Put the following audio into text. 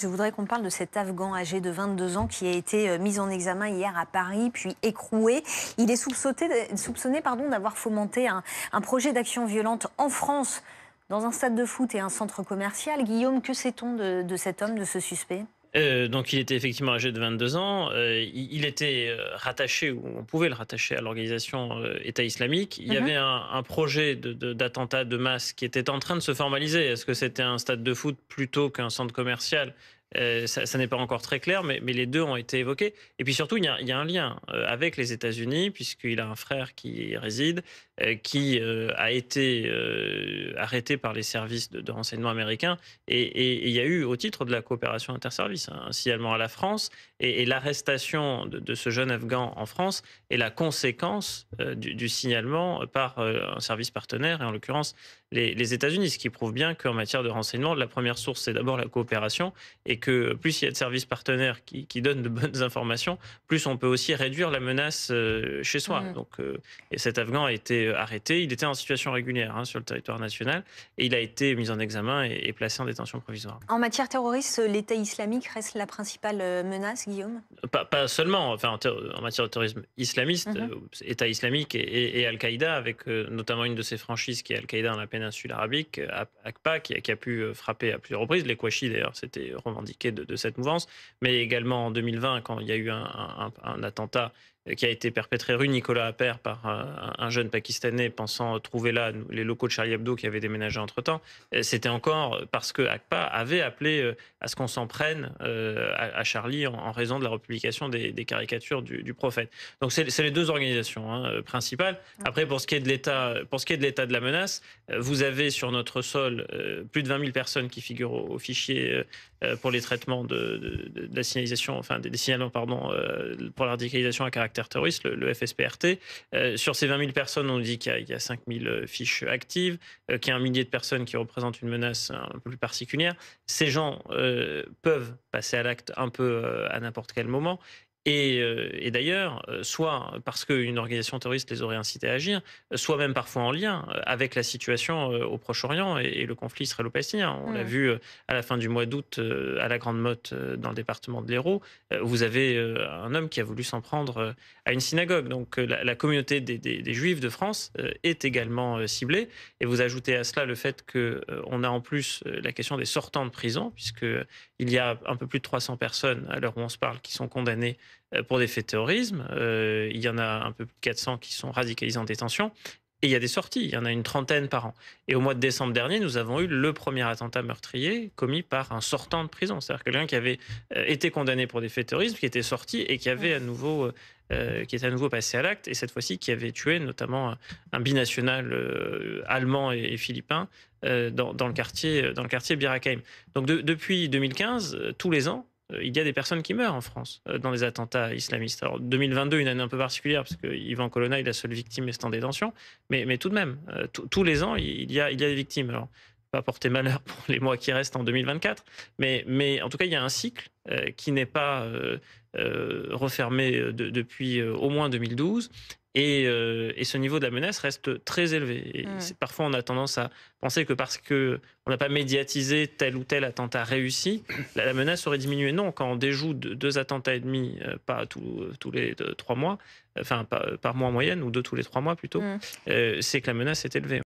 Je voudrais qu'on parle de cet Afghan âgé de 22 ans qui a été mis en examen hier à Paris, puis écroué. Il est soupçonné d'avoir fomenté un projet d'action violente en France, dans un stade de foot et un centre commercial. Guillaume, que sait-on de cet homme, de ce suspect? Donc il était effectivement âgé de 22 ans, il était, rattaché ou on pouvait le rattacher à l'organisation, État islamique. Il y Mhm. avait un projet d'attentat de masse qui était en train de se formaliser. Est-ce que c'était un stade de foot plutôt qu'un centre commercial? Ça n'est pas encore très clair, mais les 2 ont été évoqués et puis surtout il y a un lien, avec les États-Unis puisqu'il a un frère qui y réside, qui, a été, arrêté par les services de renseignement américains et il y a eu, au titre de la coopération interservices, un signalement à la France et l'arrestation de ce jeune Afghan en France est la conséquence du signalement par un service partenaire, et en l'occurrence les États-Unis. Ce qui prouve bien qu'en matière de renseignement, la première source, c'est d'abord la coopération et que plus il y a de services partenaires qui donnent de bonnes informations, plus on peut aussi réduire la menace chez soi. Mhm. Donc, et cet Afghan a été arrêté. Il était en situation régulière sur le territoire national et il a été mis en examen et placé en détention provisoire. En matière terroriste, l'État islamique reste la principale menace, Guillaume? Pas seulement, enfin en matière de terrorisme islamiste, Mhm. État islamique et Al-Qaïda avec, notamment une de ses franchises qui est Al-Qaïda dans la péninsule arabique, AQPA, qui a pu, frapper à plusieurs reprises. Les Kouachi d'ailleurs s'étaient revendiqués de cette mouvance, mais également en 2020 quand il y a eu un attentat, qui a été perpétré rue Nicolas Appert par, un jeune Pakistanais pensant trouver là les locaux de Charlie Hebdo qui avaient déménagé entre-temps. C'était encore parce que AQPA avait appelé, à ce qu'on s'en prenne, à Charlie en raison de la republication des caricatures du prophète. Donc c'est les 2 organisations, principales. Après Ok. pour ce qui est de l'état de la menace, vous avez sur notre sol, plus de 20 000 personnes qui figurent au fichier, pour les traitements de la signalisation, enfin des signalements pardon, pour la radicalisation à caractère terroriste, le FSPRT. Sur ces 20 000 personnes, on nous dit qu'il y a 5 000 fiches actives, qu'il y a un millier de personnes qui représentent une menace un peu plus particulière. Ces gens peuvent passer à l'acte un peu à n'importe quel moment. Et d'ailleurs, soit parce qu'une organisation terroriste les aurait incités à agir, soit même parfois en lien avec la situation au Proche-Orient et le conflit israélo-palestinien. On l'a Mhm. vu à la fin du mois d'août à la Grande Motte dans le département de l'Hérault. Vous avez un homme qui a voulu s'en prendre à une synagogue. Donc la communauté des Juifs de France est également ciblée. Et vous ajoutez à cela le fait qu'on a en plus la question des sortants de prison, puisque il y a un peu plus de 300 personnes à l'heure où on se parle qui sont condamnées pour des faits de terrorisme. Il y en a un peu plus de 400 qui sont radicalisés en détention. Et il y a des sorties, il y en a une trentaine par an. Et au mois de décembre dernier, nous avons eu le premier attentat meurtrier commis par un sortant de prison. C'est-à-dire quelqu'un qui avait été condamné pour des faits de terrorisme, qui était sorti et qui avait à nouveau, qui était à nouveau passé à l'acte, et cette fois-ci qui avait tué notamment un binational allemand et philippin dans le quartier Bir Hakeim. Donc depuis 2015, tous les ans, il y a des personnes qui meurent en France dans les attentats islamistes. Alors 2022, une année un peu particulière parce que Yvan Colonna est la seule victime est en détention, mais tout de même, tous les ans, il y a des victimes. Alors, pas porter malheur pour les mois qui restent en 2024, mais en tout cas, il y a un cycle qui n'est pas refermé depuis au moins 2012. Et ce niveau de la menace reste très élevé. Et Mhm. parfois, on a tendance à penser que parce qu'on n'a pas médiatisé tel ou tel attentat réussi, la menace aurait diminué. Non, quand on déjoue 2 attentats et demi, pas tous les 3 mois, enfin par mois en moyenne, ou 2 tous les 3 mois plutôt, Mhm. c'est que la menace est élevée.